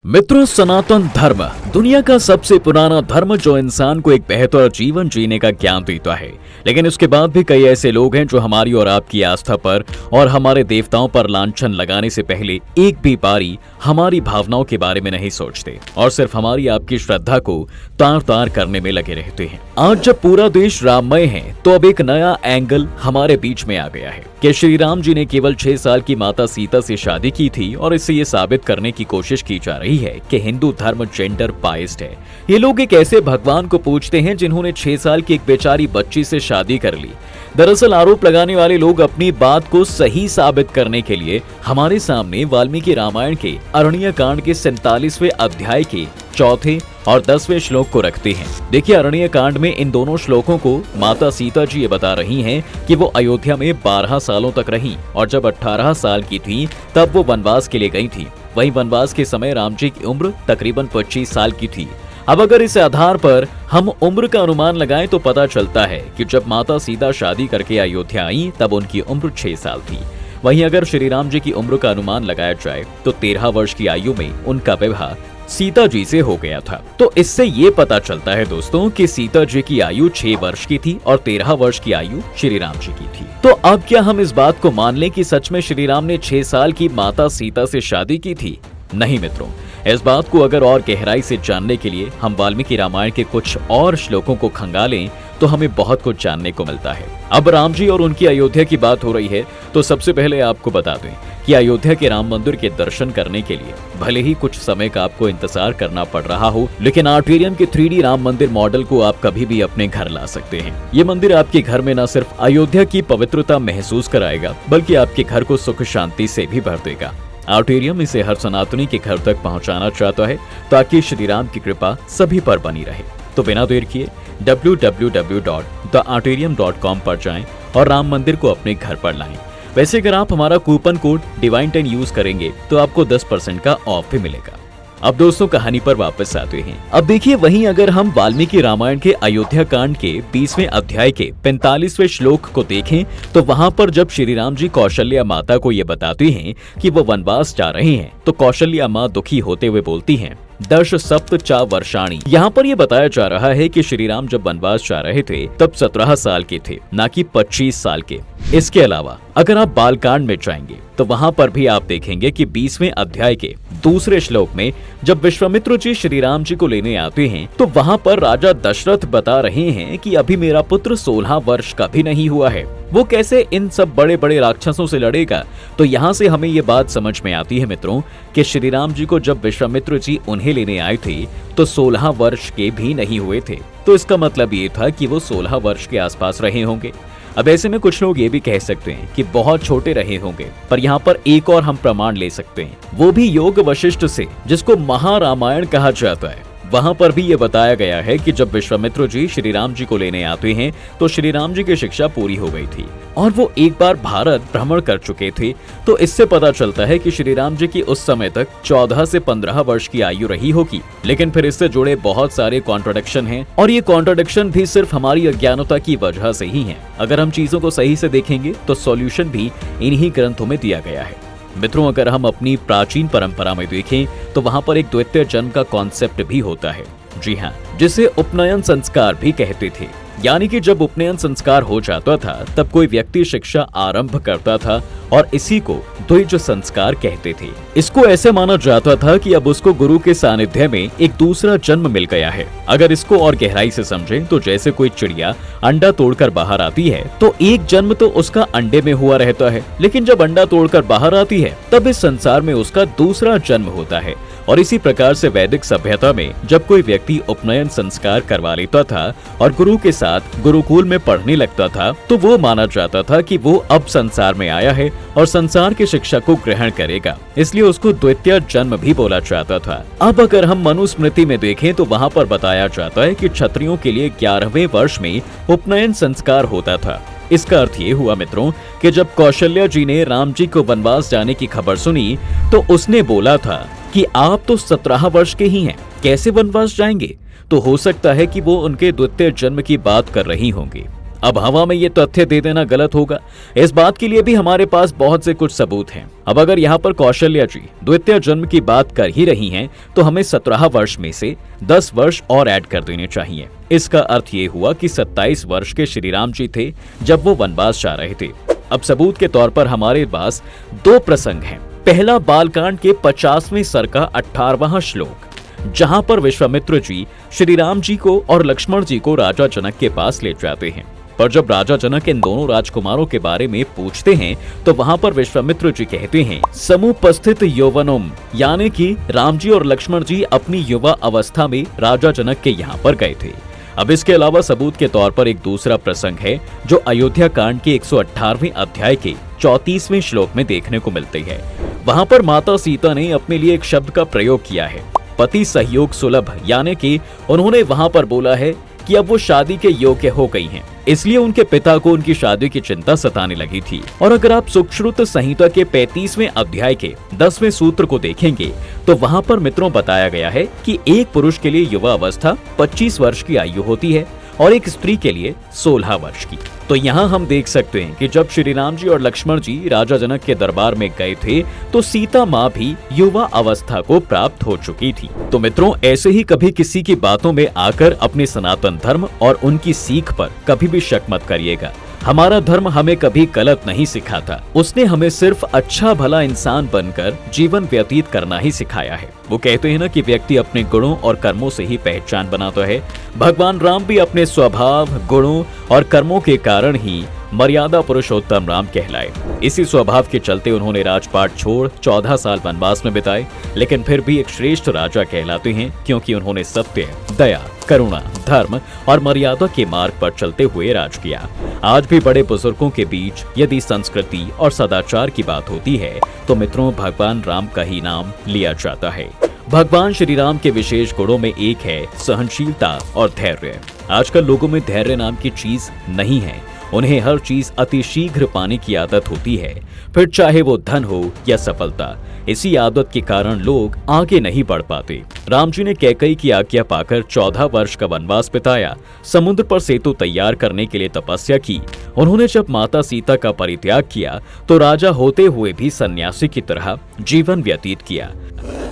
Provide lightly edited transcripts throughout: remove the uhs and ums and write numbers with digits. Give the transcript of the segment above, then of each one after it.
मित्रों, सनातन धर्म दुनिया का सबसे पुराना धर्म जो इंसान को एक बेहतर जीवन जीने का ज्ञान देता है। लेकिन उसके बाद भी कई ऐसे लोग हैं जो हमारी और आपकी आस्था पर और हमारे देवताओं पर लांछन लगाने से पहले एक भी बारी हमारी भावनाओं के बारे में नहीं सोचते और सिर्फ हमारी आपकी श्रद्धा को तार तार करने में लगे रहते हैं। आज जब पूरा देश राममय है तो अब एक नया एंगल हमारे बीच में आ गया है कि श्री राम जी ने केवल 6 साल की माता सीता से शादी की थी और इससे ये साबित करने की कोशिश की जा रही है कि हिंदू धर्म जेंडर बाइस्ड है। ये लोग एक ऐसे भगवान को पूजते हैं जिन्होंने 6 साल की एक बेचारी बच्ची से शादी कर ली। दरअसल आरोप लगाने वाले लोग अपनी बात को सही साबित करने के लिए हमारे सामने वाल्मीकि रामायण के अरण्य कांड के 47वें अध्याय के 4 और 10वें श्लोक को रखते हैं। देखिए, अरण्य कांड में इन दोनों श्लोकों को माता सीता जी ये बता रही हैं कि वो अयोध्या में 12 सालों तक रहीं और जब 18 साल की थी तब वो वनवास के लिए गई थी। वहीं वनवास के समय राम जी की उम्र तकरीबन 25 साल की थी। अब अगर इस आधार पर हम उम्र का अनुमान लगाएं तो पता चलता है कि जब माता सीता शादी करके अयोध्या आई तब उनकी उम्र 6 साल थी। वहीं अगर श्री राम जी की उम्र का अनुमान लगाया जाए तो 13 वर्ष की आयु में उनका विवाह सीता जी से हो गया था। तो इससे ये पता चलता है दोस्तों कि सीता जी की आयु 6 वर्ष की थी और 13 वर्ष की आयु श्री राम जी की थी। तो अब क्या हम इस बात को मान लें कि सच में श्री राम ने 6 साल की माता सीता से शादी की थी? नहीं मित्रों, इस बात को अगर और गहराई से जानने के लिए हम वाल्मीकि रामायण के कुछ और श्लोकों को खंगालें तो हमें बहुत कुछ जानने को मिलता है। अब राम जी और उनकी अयोध्या की बात हो रही है तो सबसे पहले आपको बता दें कि अयोध्या के राम मंदिर के दर्शन करने के लिए भले ही कुछ समय का आपको इंतजार करना पड़ रहा हो, लेकिन आर्टेरियम के 3D राम मंदिर मॉडल को आप कभी भी अपने घर ला सकते हैं। ये मंदिर आपके घर में न सिर्फ अयोध्या की पवित्रता महसूस कराएगा बल्कि आपके घर को सुख शांति से भी भर देगा। आर्टेरियम इसे हर सनातनी के घर तक पहुंचाना चाहता है ताकि श्री राम की कृपा सभी पर बनी रहे। तो बिना देर किए www.thearterium.com पर जाएं और राम मंदिर को अपने घर पर लाएं। वैसे अगर आप हमारा कूपन कोड Divine10 यूज करेंगे तो आपको 10% का ऑफ भी मिलेगा। अब दोस्तों कहानी पर वापस आते हैं। अब देखिए, वहीं अगर हम वाल्मीकि रामायण के अयोध्या कांड के 20वें अध्याय के 45वें श्लोक को देखें तो वहां पर जब श्री राम जी कौशल्या माता को ये बताते हैं कि वो वनवास जा रहे हैं तो कौशल्या माँ दुखी होते हुए बोलती हैं, दश सप्त चा वर्षाणी। यहाँ पर यह बताया जा रहा है कि श्री राम जब वनवास जा रहे थे तब 17 साल के थे, ना कि 25 साल के। इसके अलावा अगर आप बालकांड में जाएंगे तो वहाँ पर भी आप देखेंगे कि 20वें अध्याय के 2 श्लोक में जब विश्वामित्र जी श्री राम जी को लेने आते हैं तो वहाँ पर राजा दशरथ बता रहे हैं कि अभी मेरा पुत्र 16 वर्ष का भी नहीं हुआ है, वो कैसे इन सब बड़े बड़े राक्षसों से लड़ेगा। तो यहाँ से हमें ये बात समझ में आती है मित्रों कि श्री राम जी को जब विश्वामित्र जी उन्हें लेने आए थे तो 16 वर्ष के भी नहीं हुए थे। तो इसका मतलब ये था कि वो 16 वर्ष के आसपास रहे होंगे। अब ऐसे में कुछ लोग ये भी कह सकते हैं कि बहुत छोटे रहे होंगे, पर यहाँ पर एक और हम प्रमाण ले सकते हैं, वो भी योग वशिष्ठ से, जिसको महारामायण कहा जाता है। वहां पर भी ये बताया गया है कि जब विश्वामित्र जी श्री राम जी को लेने आते हैं तो श्री राम जी की शिक्षा पूरी हो गई थी और वो एक बार भारत भ्रमण कर चुके थे। तो इससे पता चलता है कि श्री राम जी की उस समय तक 14 से 15 वर्ष की आयु रही होगी। लेकिन फिर इससे जुड़े बहुत सारे कॉन्ट्राडिक्शन हैं और ये कॉन्ट्राडिक्शन भी सिर्फ हमारी अज्ञानता की वजह से ही है। अगर हम चीजों को सही से देखेंगे तो सॉल्यूशन भी इन्हीं ग्रंथों में दिया गया है। मित्रों, अगर हम अपनी प्राचीन परंपरा में देखें तो वहां पर एक द्वितीय जन्म का कॉन्सेप्ट भी होता है। जी हाँ, जिसे उपनयन संस्कार भी कहते थे। यानी कि जब उपनयन संस्कार हो जाता था तब कोई व्यक्ति शिक्षा आरंभ करता था और इसी को द्विज संस्कार कहते थे। इसको ऐसे माना जाता था कि अब उसको गुरु के सानिध्य में एक दूसरा जन्म मिल गया है। अगर इसको और गहराई से समझें तो जैसे कोई चिड़िया अंडा तोड़कर बाहर आती है तो एक जन्म तो उसका अंडे में हुआ रहता है, लेकिन जब अंडा तोड़कर बाहर आती है तब इस संसार में उसका दूसरा जन्म होता है। और इसी प्रकार से वैदिक सभ्यता में जब कोई व्यक्ति उपनयन संस्कार करवा लेता था और गुरु के साथ गुरुकुल में पढ़ने लगता था तो वो माना जाता था कि वो अब संसार में आया है और संसार की शिक्षा को ग्रहण करेगा, इसलिए उसको द्वितीय जन्म भी बोला जाता था। अब अगर हम मनुस्मृति में देखें तो वहाँ पर बताया जाता है कि क्षत्रियों के लिए 11वें वर्ष में उपनयन संस्कार होता था। इसका अर्थ ये हुआ मित्रों कि जब कौशल्या जी ने राम जी को वनवास जाने की खबर सुनी तो उसने बोला था कि आप तो 17 वर्ष के ही हैं, कैसे वनवास जाएंगे। तो हो सकता है कि वो उनके द्वितीय जन्म की बात कर रही होंगी। अब हवा में ये तथ्य दे देना गलत होगा। इस बात के लिए भी हमारे पास बहुत से कुछ सबूत हैं। अब अगर यहाँ पर कौशल्या जी द्वितीय जन्म की बात कर ही रही हैं, तो हमें 17 वर्ष में से 10 वर्ष और ऐड कर देने चाहिए। इसका अर्थ ये हुआ कि 27 वर्ष के श्री राम जी थे जब वो वनवास जा रहे थे। अब सबूत के तौर पर हमारे पास 2 प्रसंग हैं। पहला बालकांड के 50वें सर का 18वां श्लोक, जहां पर विश्वामित्र जी श्री राम जी को और लक्ष्मण जी को राजा जनक के पास ले जाते हैं। पर जब राजा जनक इन दोनों राजकुमारों के बारे में पूछते हैं, तो वहां पर विश्वामित्र जी कहते हैं समुपस्थित यौवनम, यानी कि राम जी और लक्ष्मण जी अपनी युवा अवस्था में राजा जनक के यहाँ पर गए थे। अब इसके अलावा सबूत के तौर पर एक दूसरा प्रसंग है जो अयोध्या कांड के 118वें अध्याय के 34वें श्लोक में देखने को मिलती है। वहां पर माता सीता ने अपने लिए एक शब्द का प्रयोग किया है, पति सहयोग सुलभ, यानी कि उन्होंने वहां पर बोला है कि अब वो शादी के योग्य हो गई हैं। इसलिए उनके पिता को उनकी शादी की चिंता सताने लगी थी। और अगर आप सुश्रुत संहिता के 35वें अध्याय के 10वें सूत्र को देखेंगे, तो वहां पर मित्रों बताया गया है कि एक पुरुष के लिए युवा अवस्था 25 वर्ष की आयु होती है और एक स्त्री के लिए 16 वर्ष की। तो यहाँ हम देख सकते हैं कि जब श्री राम जी और लक्ष्मण जी राजा जनक के दरबार में गए थे, तो सीता माँ भी युवा अवस्था को प्राप्त हो चुकी थी। तो मित्रों, ऐसे ही कभी किसी की बातों में आकर अपने सनातन धर्म और उनकी सीख पर कभी भी शक मत करिएगा। हमारा धर्म हमें कभी गलत नहीं सिखाता, उसने हमें सिर्फ अच्छा भला इंसान बनकर जीवन व्यतीत करना ही सिखाया है। वो कहते हैं ना कि व्यक्ति अपने गुणों और कर्मों से ही पहचान बनाता है। भगवान राम भी अपने स्वभाव, गुणों और कर्मों के कारण ही मर्यादा पुरुषोत्तम राम कहलाए। इसी स्वभाव के चलते उन्होंने राजपाट छोड़ 14 साल वनवास में बिताए, लेकिन फिर भी एक श्रेष्ठ राजा कहलाते हैं, क्योंकि उन्होंने सत्य, दया, करुणा, धर्म और मर्यादा के मार्ग पर चलते हुए राज किया। आज भी बड़े बुजुर्गों के बीच यदि संस्कृति और सदाचार की बात होती है, तो मित्रों भगवान राम का ही नाम लिया जाता है। भगवान श्री राम के विशेष गुणों में एक है सहनशीलता और धैर्य। आजकल लोगों में धैर्य नाम की चीज नहीं है। उन्हें हर चीज अति शीघ्र पाने की आदत होती है, फिर चाहे वो धन हो या सफलता। इसी आदत के कारण लोग आगे नहीं बढ़ पाते। राम जी ने कैकेयी की आज्ञा पाकर 14 वर्ष का वनवास बिताया, समुद्र पर सेतु तैयार करने के लिए तपस्या की। उन्होंने जब माता सीता का परित्याग किया, तो राजा होते हुए भी सन्यासी की तरह जीवन व्यतीत किया।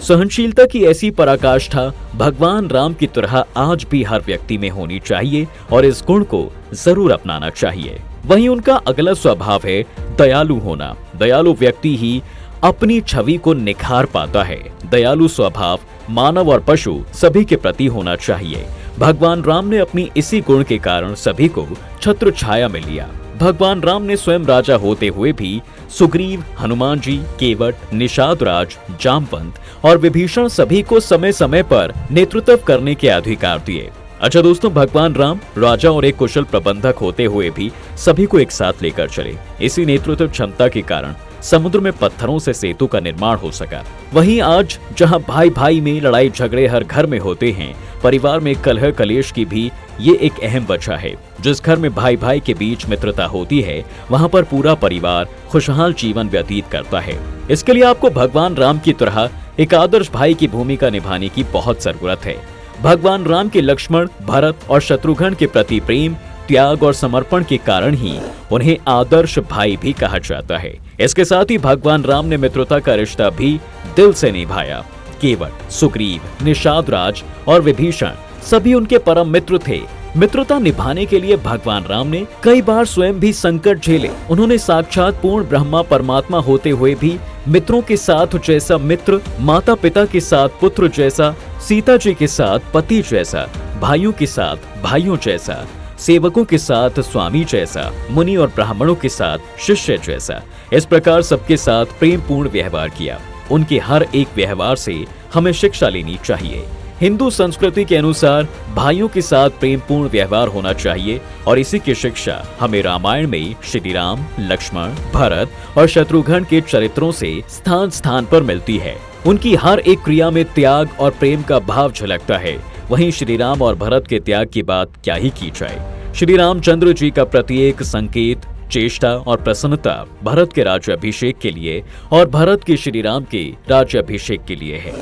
सहनशीलता की ऐसी पराकाष्ठा भगवान राम की तरह आज भी हर व्यक्ति में होनी चाहिए और इस गुण को जरूर अपनाना चाहिए। वहीं उनका अगला स्वभाव है दयालु होना। दयालु व्यक्ति ही अपनी छवि को निखार पाता है। दयालु स्वभाव मानव और पशु सभी के प्रति होना चाहिए। भगवान राम ने अपनी इसी गुण के कारण सभी को छत्र छाया में लिया। भगवान राम ने स्वयं राजा होते हुए भी सुग्रीव, हनुमान जी, केवट, निषाद राज, जामवंत और विभीषण सभी को समय समय पर नेतृत्व करने के अधिकार दिए। अच्छा दोस्तों, भगवान राम राजा और एक कुशल प्रबंधक होते हुए भी सभी को एक साथ लेकर चले। इसी नेतृत्व क्षमता के कारण समुद्र में पत्थरों से सेतु का निर्माण हो सका। वहीं आज जहां भाई भाई में लड़ाई झगड़े हर घर में होते हैं, परिवार में कलह कलेश की भी ये एक अहम वजह है। जिस घर में भाई भाई के बीच मित्रता होती है, वहां पर पूरा परिवार खुशहाल जीवन व्यतीत करता है। इसके लिए आपको भगवान राम की तरह एक आदर्श भाई की भूमिका निभाने की बहुत जरूरत है। भगवान राम के लक्ष्मण, भरत और शत्रुघ्न के प्रति प्रेम, त्याग और समर्पण के कारण ही उन्हें आदर्श भाई भी कहा जाता है। इसके साथ ही भगवान राम ने मित्रता का रिश्ता भी दिल से निभाया। केवट, सुग्रीव, निषाद राज और विभीषण सभी उनके परम मित्र थे। मित्रता निभाने के लिए भगवान राम ने कई बार स्वयं भी संकट झेले। उन्होंने साक्षात पूर्ण ब्रह्मा परमात्मा होते हुए भी मित्रों के साथ जैसा मित्र, माता पिता के साथ पुत्र जैसा, सीता जी के साथ पति जैसा, भाइयों के साथ भाइयों जैसा, सेवकों के साथ स्वामी जैसा, मुनि और ब्राह्मणों के साथ शिष्य जैसा, इस प्रकार सबके साथ प्रेम पूर्ण व्यवहार किया। उनके हर एक व्यवहार से हमें शिक्षा लेनी चाहिए। हिंदू संस्कृति के अनुसार भाइयों के साथ प्रेम पूर्ण व्यवहार होना चाहिए और इसी की शिक्षा हमें रामायण में श्री राम, लक्ष्मण, भरत और शत्रुघ्न के चरित्रों से स्थान स्थान पर मिलती है। उनकी हर एक क्रिया में त्याग और प्रेम का भाव झलकता है। वहीं श्री राम और भरत के त्याग की बात क्या ही की जाए। श्री रामचंद्र जी का प्रत्येक संकेत, चेष्टा और प्रसन्नता भरत के राज्याभिषेक के लिए और भरत के श्री राम के राज्याभिषेक के लिए है।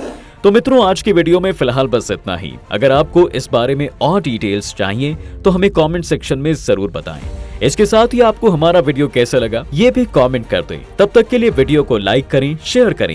तो मित्रों, आज की वीडियो में फिलहाल बस इतना ही। अगर आपको इस बारे में और डिटेल्स चाहिए तो हमें कमेंट सेक्शन में जरूर बताएं। इसके साथ ही आपको हमारा वीडियो कैसा लगा ये भी कमेंट कर दें। तब तक के लिए वीडियो को लाइक करें, शेयर करें